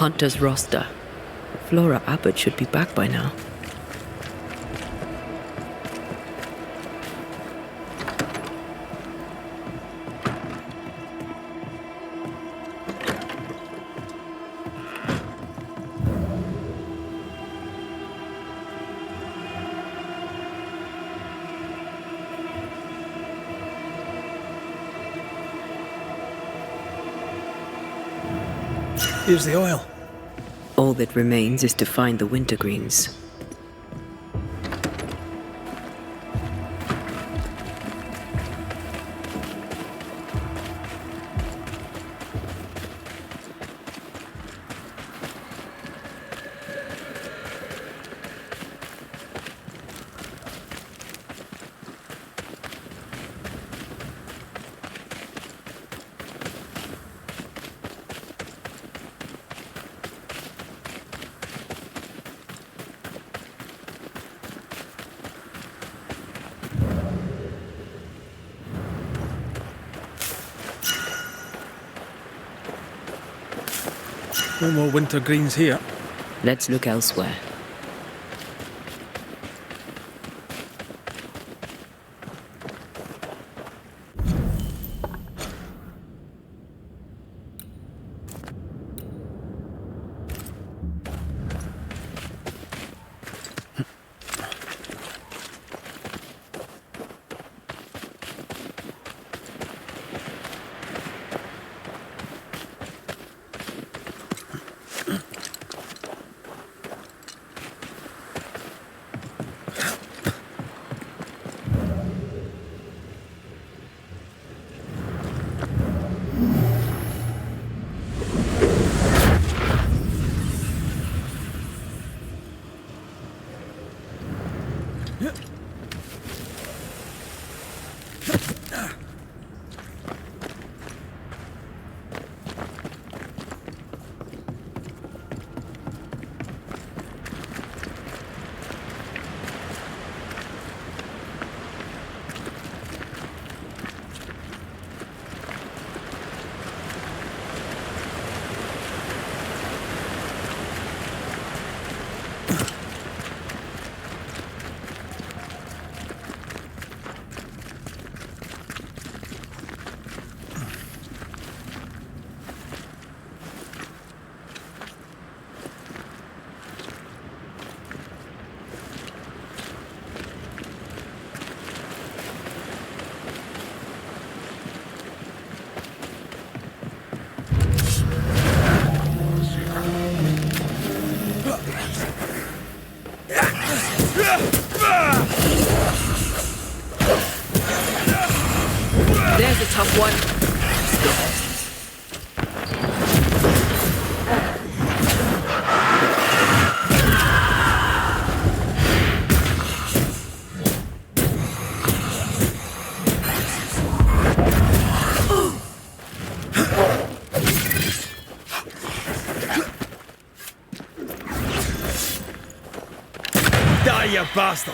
Hunter's roster. Flora Abbott should be back by now. Here's the oil. All that remains is to find the wintergreens. No more wintergreens here. Let's look elsewhere. There's a tough one. Die, you bastard!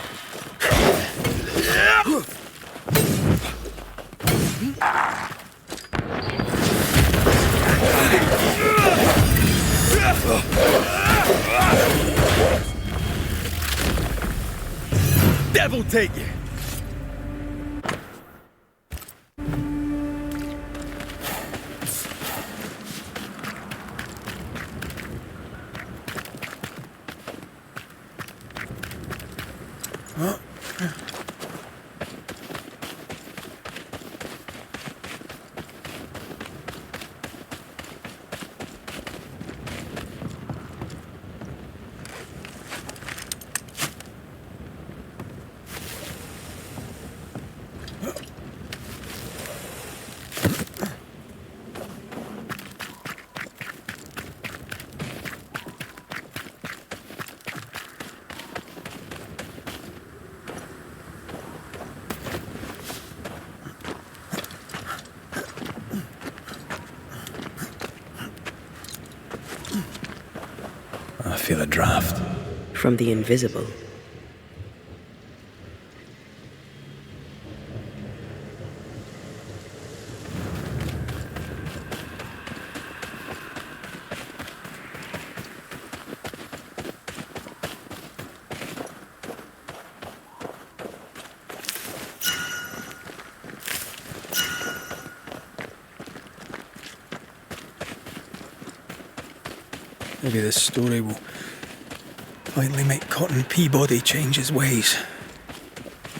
Devil take you! I feel a draft. From the invisible. Maybe this story will finally make Cotton Peabody change his ways.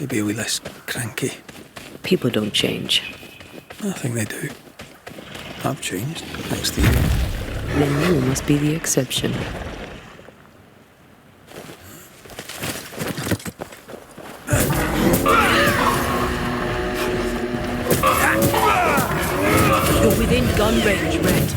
Maybe he'll be less cranky. People don't change. I think they do. I've changed, thanks to you. Then you must be the exception. You're within gun range, Red.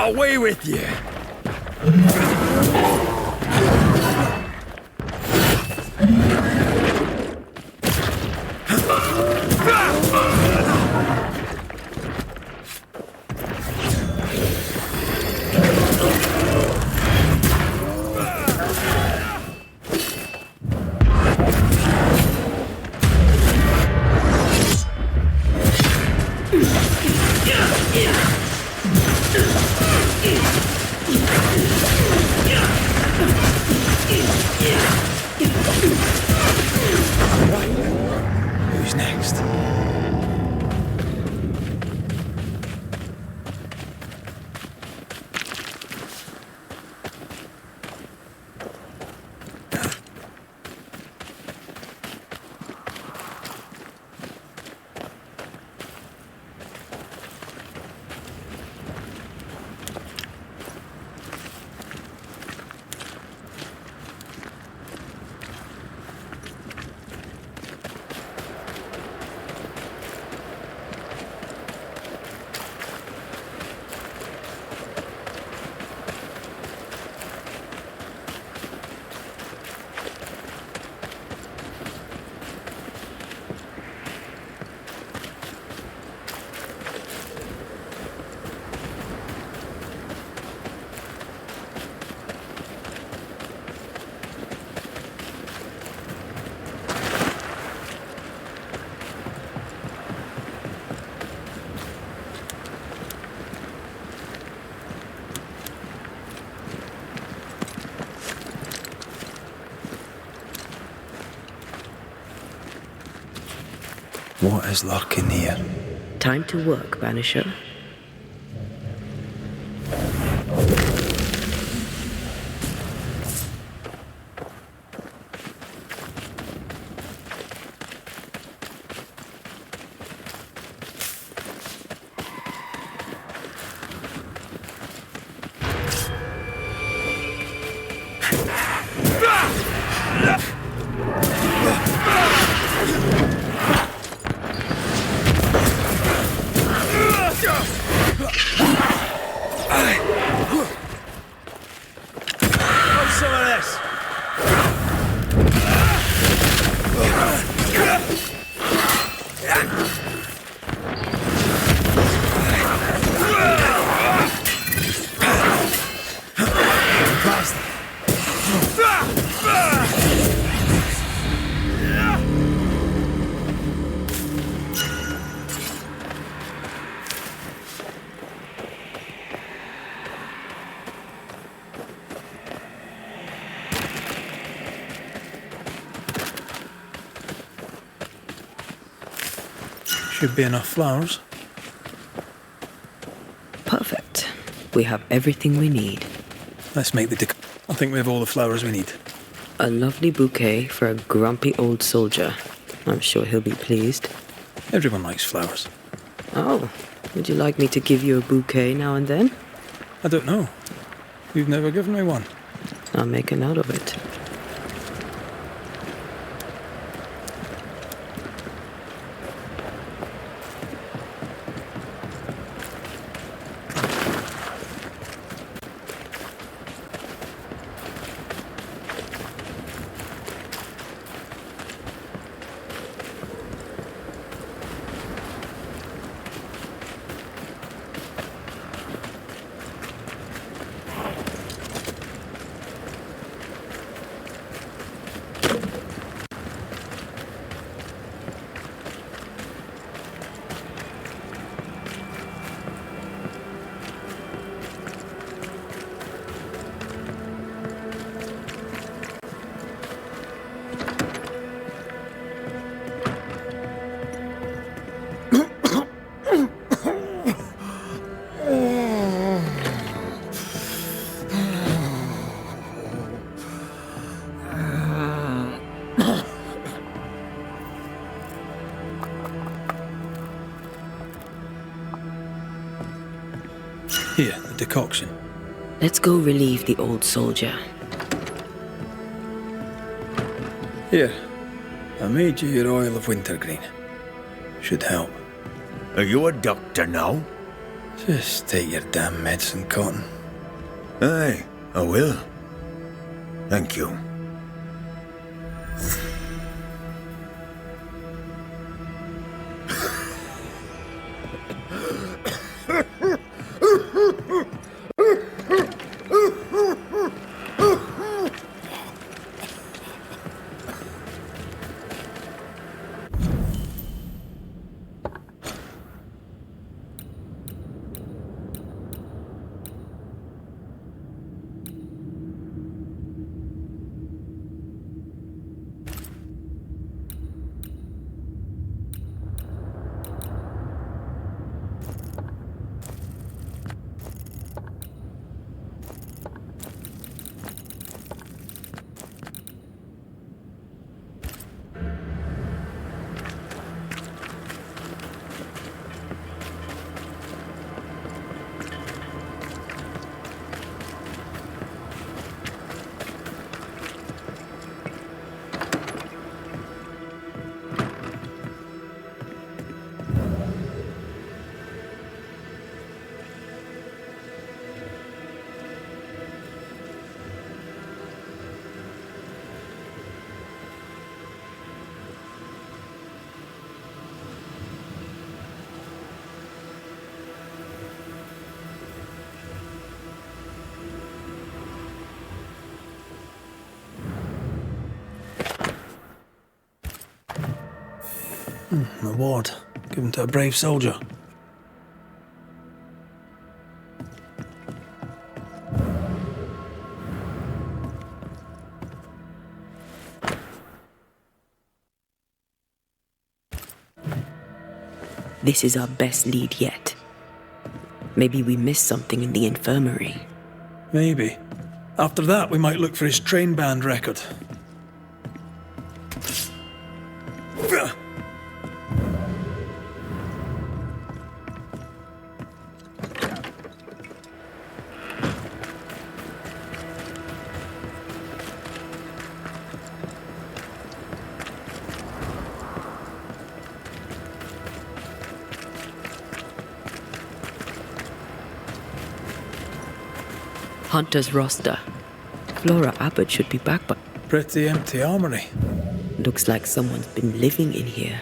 Away with you! Who's next? What is lurking here? Time to work, Banisher. Some of this! Should be enough flowers. Perfect. We have everything we need. Let's make the I think we have all the flowers we need. A lovely bouquet for a grumpy old soldier. I'm sure he'll be pleased. Everyone likes flowers. Oh, would you like me to give you a bouquet now and then? I don't know. You've never given me one. I'll make a note of it. Here, the decoction. Let's go relieve the old soldier. Here, I made you your oil of wintergreen. Should help. Are you a doctor now? Just take your damn medicine, Cotton. Aye, I will. Thank you. Reward. Given to a brave soldier. This is our best lead yet. Maybe we missed something in the infirmary. Maybe. After that, we might look for his train band record. Hunter's roster. Flora Abbott should be back, but Pretty empty armory. looks like someone's been living in here.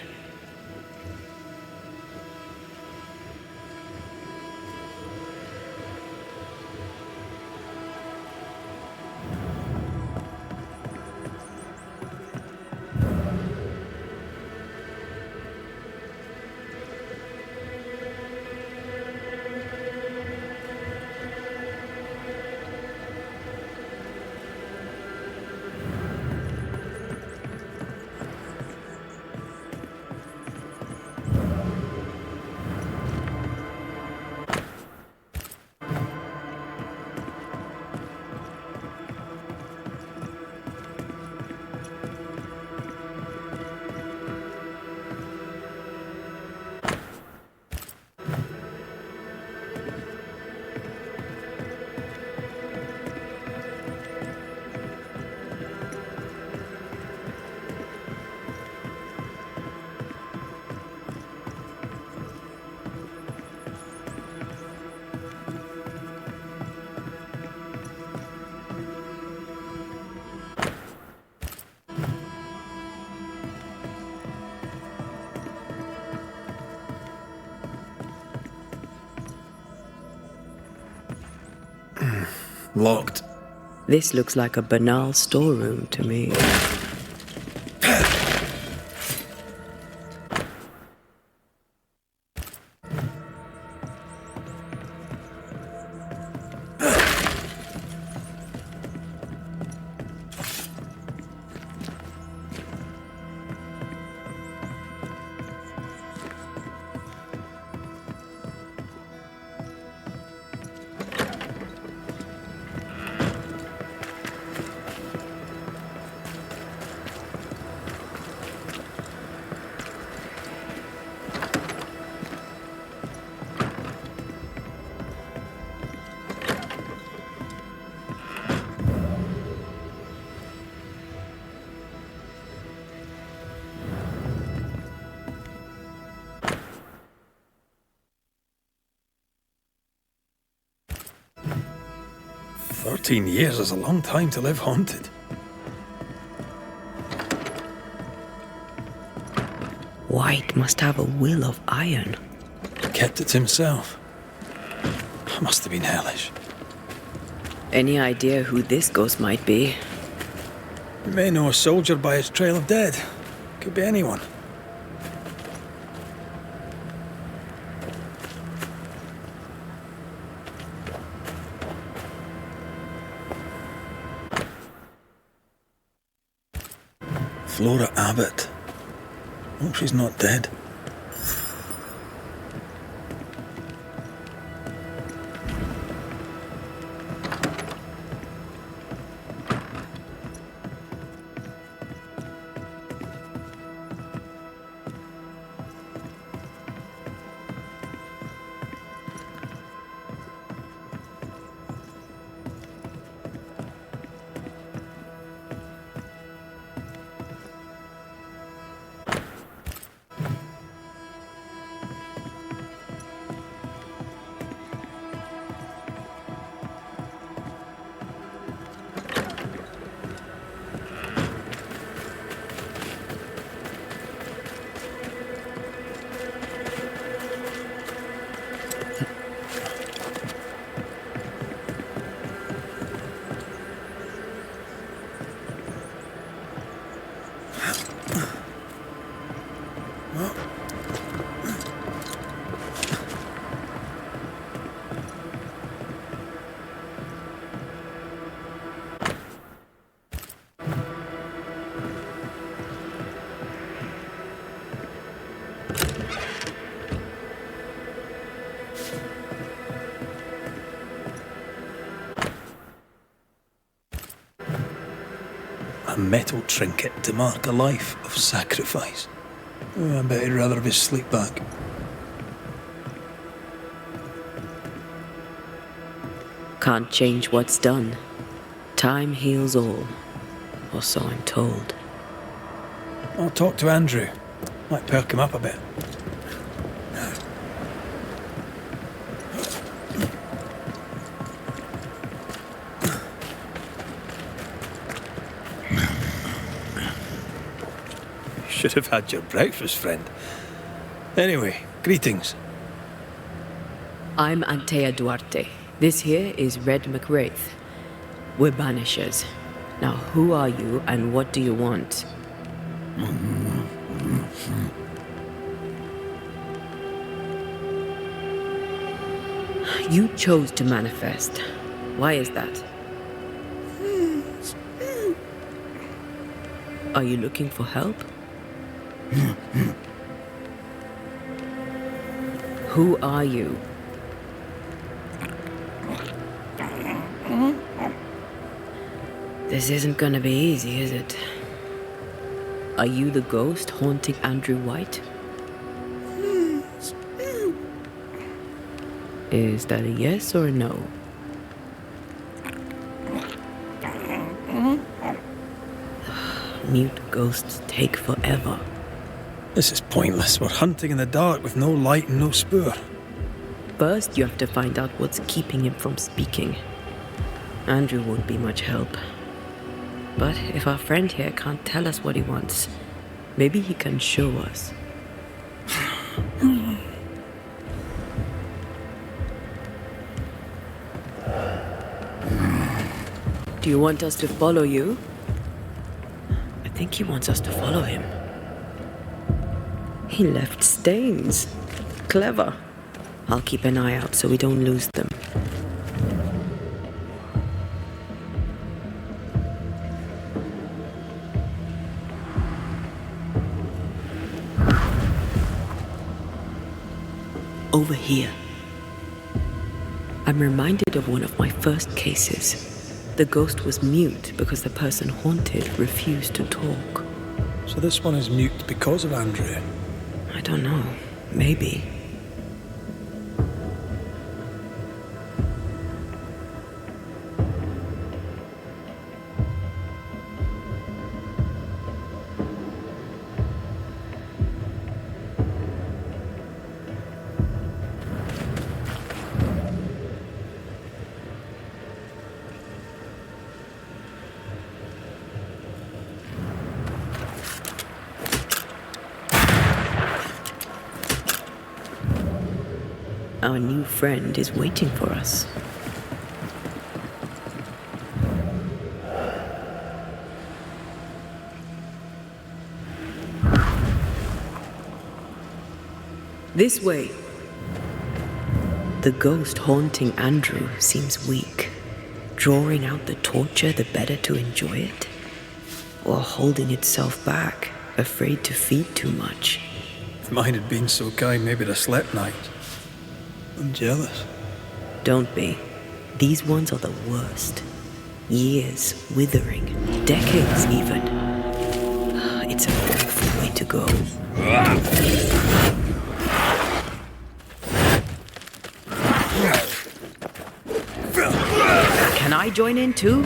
Locked. This looks like a banal storeroom to me. 13 years is a long time to live haunted. White must have a will of iron. He kept it to himself. Must have been hellish. Any idea who this ghost might be? You may know a soldier by his trail of dead. Could be anyone. Flora Abbott. Oh, she's not dead. A metal trinket to mark a life of sacrifice. Oh, I bet he'd rather have his sleep back. Can't change what's done. Time heals all. Or so I'm told. I'll talk to Andrew. Might perk him up a bit. Should have had your breakfast, friend. Anyway, greetings. I'm Antea Duarte. This here is Red McWraith. We're Banishers. Now, who are you and what do you want? You chose to manifest. Why is that? Are you looking for help? Who are you? This isn't gonna be easy, is it? Are you the ghost haunting Andrew White? Is that a yes or a no? Mute ghosts take forever. This is pointless. We're hunting in the dark with no light and no spoor. First, you have to find out what's keeping him from speaking. Andrew won't be much help. But if our friend here can't tell us what he wants, maybe he can show us. Do you want us to follow you? I think he wants us to follow him. He left stains. Clever. I'll keep an eye out so we don't lose them. Over here. I'm reminded of one of my first cases. The ghost was mute because the person haunted refused to talk. So this one is mute because of Andrew. I don't know. Maybe. Our new friend is waiting for us. This way. The ghost haunting Andrew seems weak. Drawing out the torture the better to enjoy it? Or holding itself back, afraid to feed too much? If mine had been so kind, maybe I'd have slept nights. I'm jealous. Don't be. These ones are the worst. Years withering, decades even. It's an awful way to go. Can I join in too?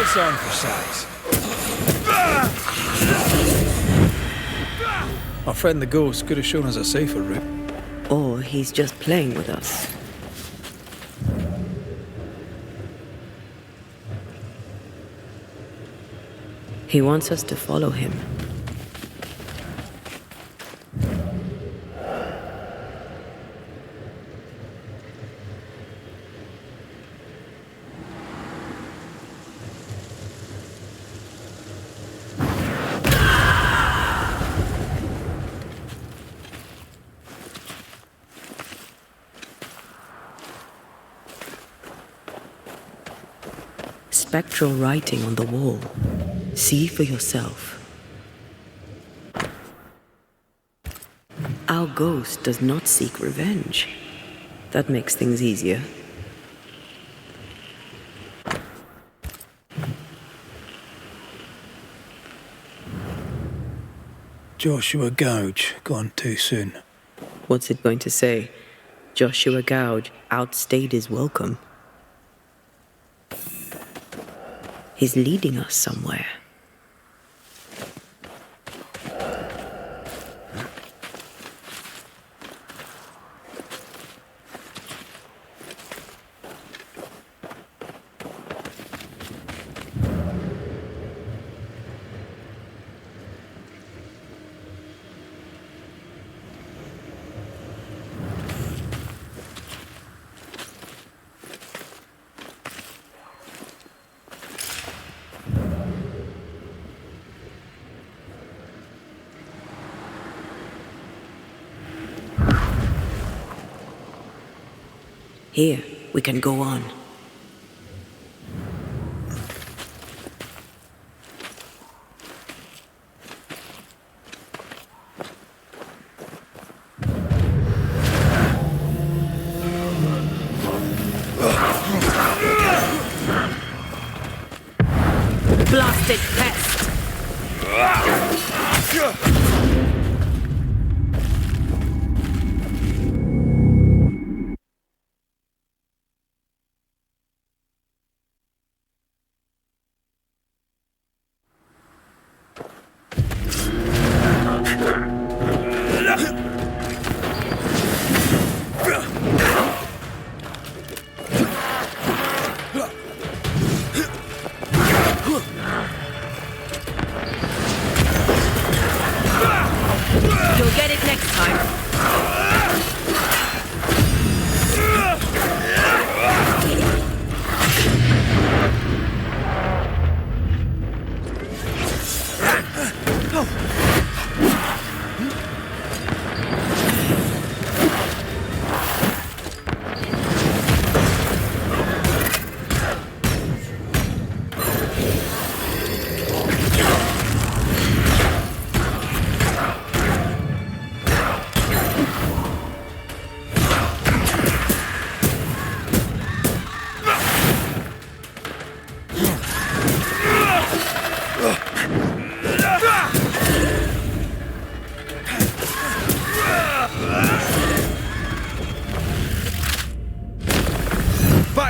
It's on for size. Our friend the ghost could have shown us a safer route. Or he's just playing with us. He wants us to follow him. Spectral writing on the wall. See for yourself. Our ghost does not seek revenge. That makes things easier. Joshua Gouge, gone too soon. What's it going to say? Joshua Gouge outstayed his welcome. He's leading us somewhere. Here, we can go on. Blasted pest!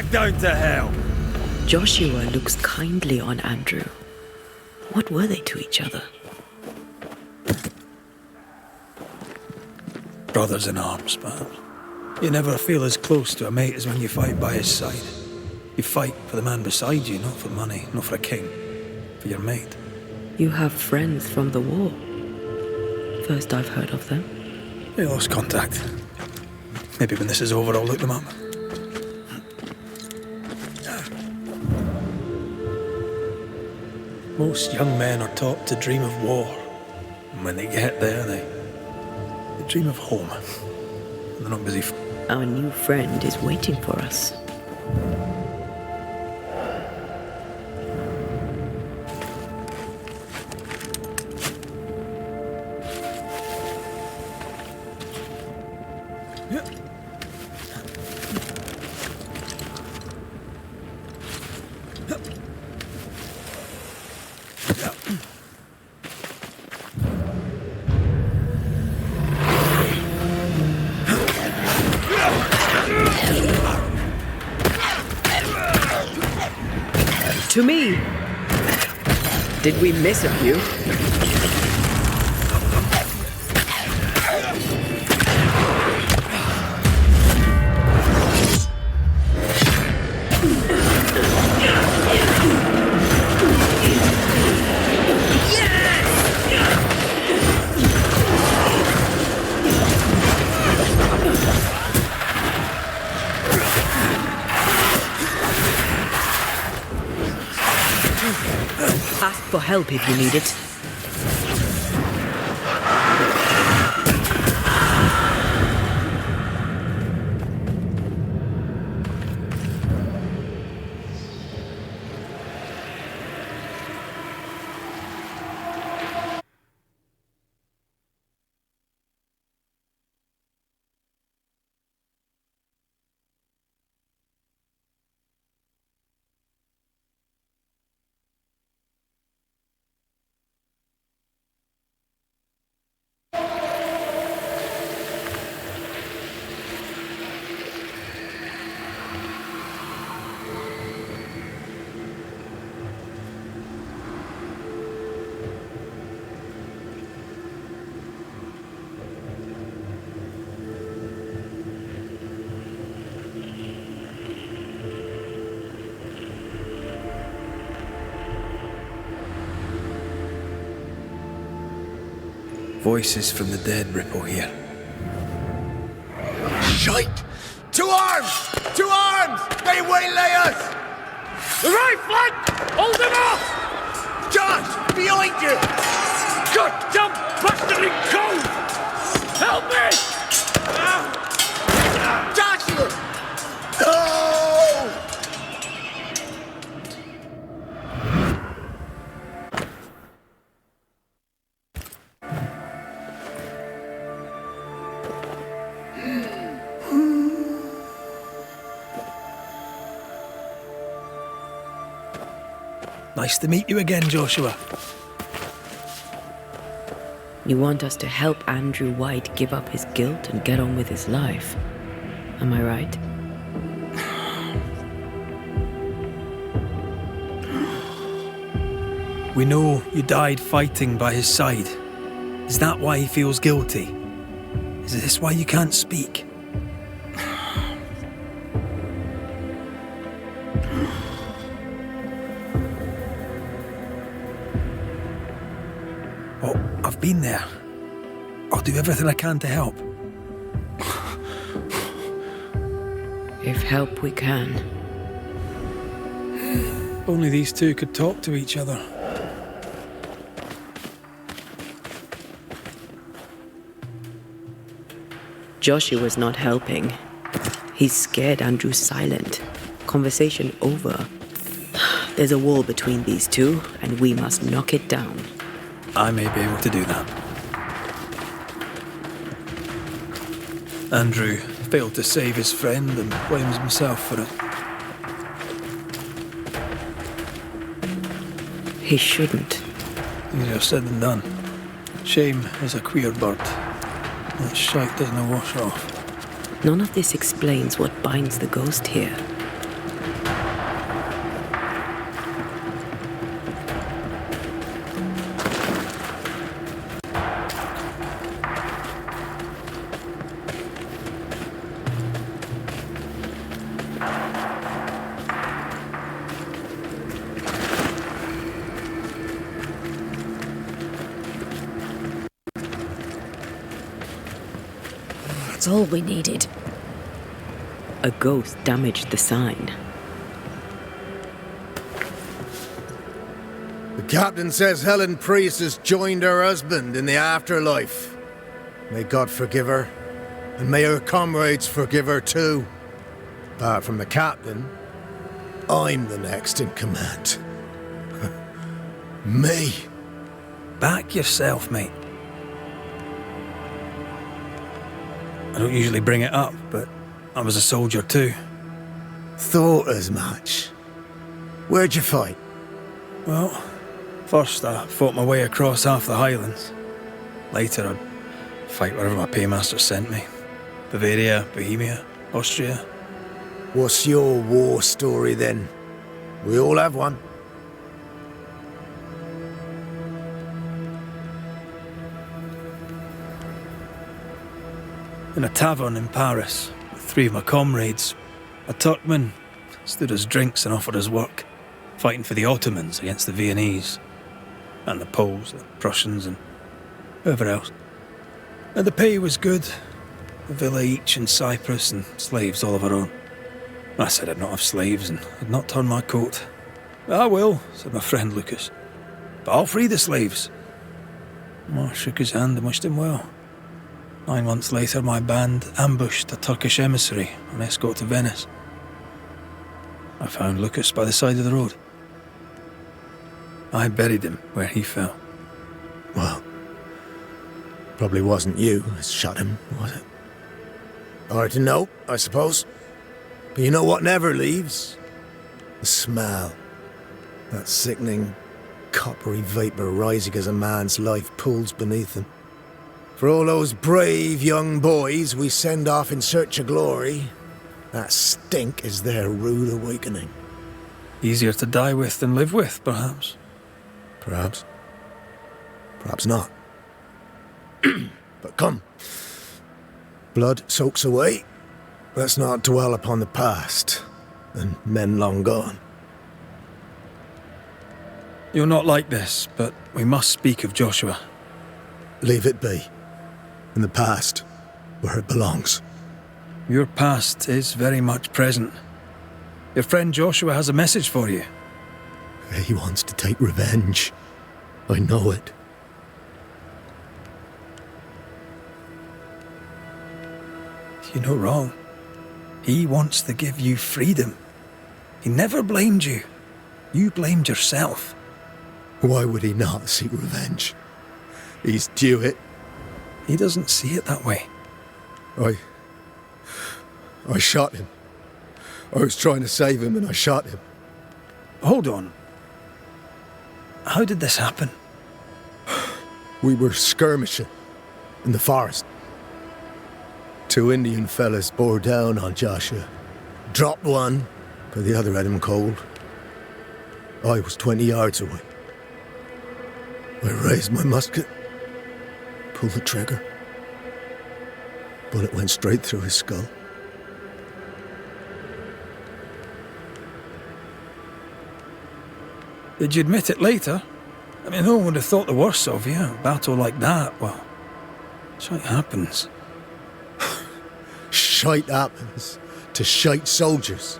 back down to hell. Joshua looks kindly on Andrew. What were they to each other? Brothers in arms, perhaps. You never feel as close to a mate as when you fight by his side. You fight for the man beside you, not for money, not for a king. For your mate. You have friends from the war. First I've heard of them. They lost contact. Maybe when this is over, I'll look them up. Most young men are taught to dream of war. And when they get there, they dream of home. And they're not busy. Our new friend is waiting for us. To me! Did we miss a few? Ask for help if you need it. Voices from the dead ripple here. Shite! To arms! To arms! They waylay us! The right flank! Hold them off! Josh! Behind you! Goddamn bastarding cove! Help me! Joshua! No! Nice to meet you again, Joshua. You want us to help Andrew White give up his guilt and get on with his life. Am I right? We know you died fighting by his side. Is that why he feels guilty? Is this why you can't speak? Oh, I've been there. I'll do everything I can to help. If help we can. Only these two could talk to each other. Joshua's not helping. He's scared Andrew's silent. Conversation over. There's a wall between these two, and we must knock it down. I may be able to do that. Andrew failed to save his friend and blames himself for it. He shouldn't. Easier said than done. Shame is a queer bird. That shite doesn't wash off. None of this explains what binds the ghost here. That's all we needed. A ghost damaged the sign. The captain says Helen Priest has joined her husband in the afterlife. May God forgive her, and may her comrades forgive her too. Apart from the captain, I'm the next in command. Me. Back yourself, mate. I don't usually bring it up, but I was a soldier too. Thought as much. Where'd you fight? Well, first I fought my way across half the Highlands. Later I'd fight wherever my paymaster sent me. Bavaria, Bohemia, Austria. What's your war story then? We all have one. In a tavern in Paris, with 3 of my comrades, a Turkman stood us drinks and offered us work, fighting for the Ottomans against the Viennese, and the Poles, the Prussians, and whoever else. And the pay was good, a villa each in Cyprus and slaves all of our own. I said I'd not have slaves and I'd not turn my coat. "I will," said my friend Lucas, "but I'll free the slaves." I shook his hand and wished him well. 9 months later, my band ambushed a Turkish emissary on escort to Venice. I found Lucas by the side of the road. I buried him where he fell. Well, probably wasn't you that shot him, was it? Hard to know, I suppose. But you know what never leaves? The smell. That sickening, coppery vapour rising as a man's life pulls beneath him. For all those brave young boys we send off in search of glory, that stink is their rude awakening. Easier to die with than live with, perhaps. Perhaps. Perhaps not. But come. Blood soaks away. Let's not dwell upon the past, and men long gone. You're not like this, but we must speak of Joshua. Leave it be. In the past, where it belongs. Your past is very much present. Your friend Joshua has a message for you. He wants to take revenge. I know it. You're not wrong. He wants to give you freedom. He never blamed you. You blamed yourself. Why would he not seek revenge? He's due it. He doesn't see it that way. I shot him. I was trying to save him and I shot him. Hold on. How did this happen? We were skirmishing in the forest. 2 Indian fellas bore down on Joshua. Dropped one, but the other had him cold. I was 20 yards away. I raised my musket, pulled the trigger. Bullet went straight through his skull. Did you admit it later? I mean, no one would have thought the worst of you. A battle like that, well, shite happens. Shite happens to shite soldiers.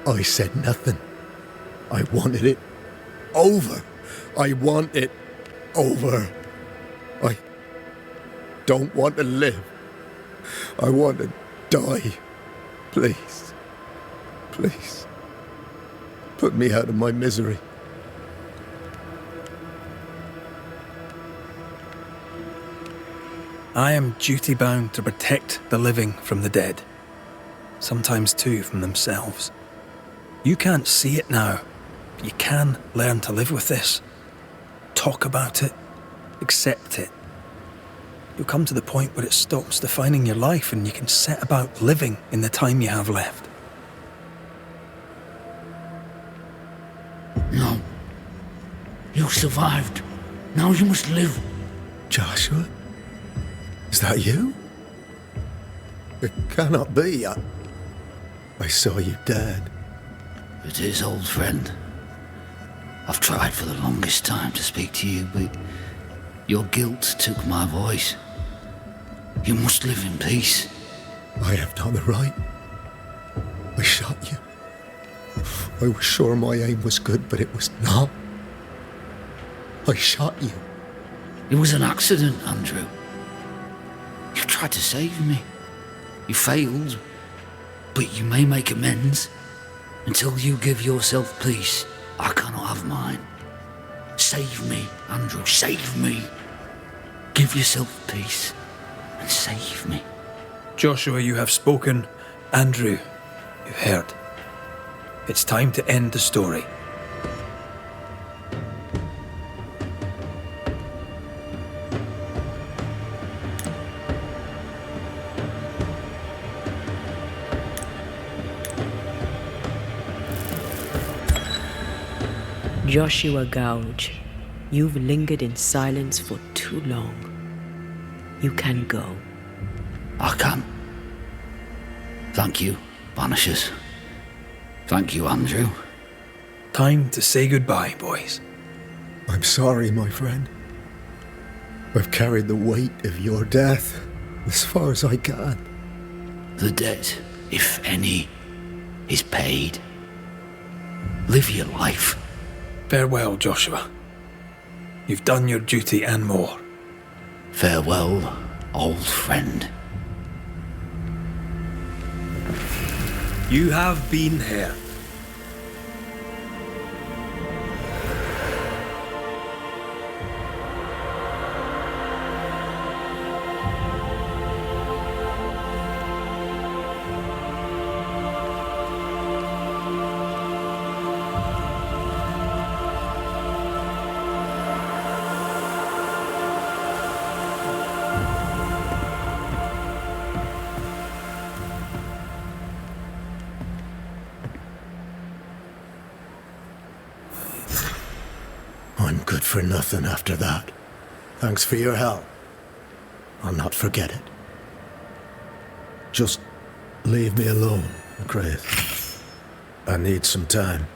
I said nothing. I wanted it over. I want it over. I don't want to live. I want to die. Please. Please. Put me out of my misery. I am duty-bound to protect the living from the dead. Sometimes too from themselves. You can't see it now, but you can learn to live with this. Talk about it. Accept it. You'll come to the point where it stops defining your life and you can set about living in the time you have left. No. You survived. Now you must live. Joshua? Is that you? It cannot be. I saw you dead. It is, old friend. I've tried for the longest time to speak to you, but your guilt took my voice. You must live in peace. I have done the right. I shot you. I was sure my aim was good, but it was not. I shot you. It was an accident, Andrew. You tried to save me. You failed, but you may make amends. Until you give yourself peace, I cannot have mine. Save me, Andrew, save me. Give yourself peace and save me. Joshua, you have spoken. Andrew, you've heard. It's time to end the story. Joshua Gouge, you've lingered in silence for too long. You can go. I can. Thank you, Banishers. Thank you, Andrew. Time to say goodbye, boys. I'm sorry, my friend. I've carried the weight of your death as far as I can. The debt, if any, is paid. Live your life. Farewell, Joshua. You've done your duty and more. Farewell, old friend. You have been here. I'm good for nothing after that. Thanks for your help. I'll not forget it. Just leave me alone, McCraith. I need some time.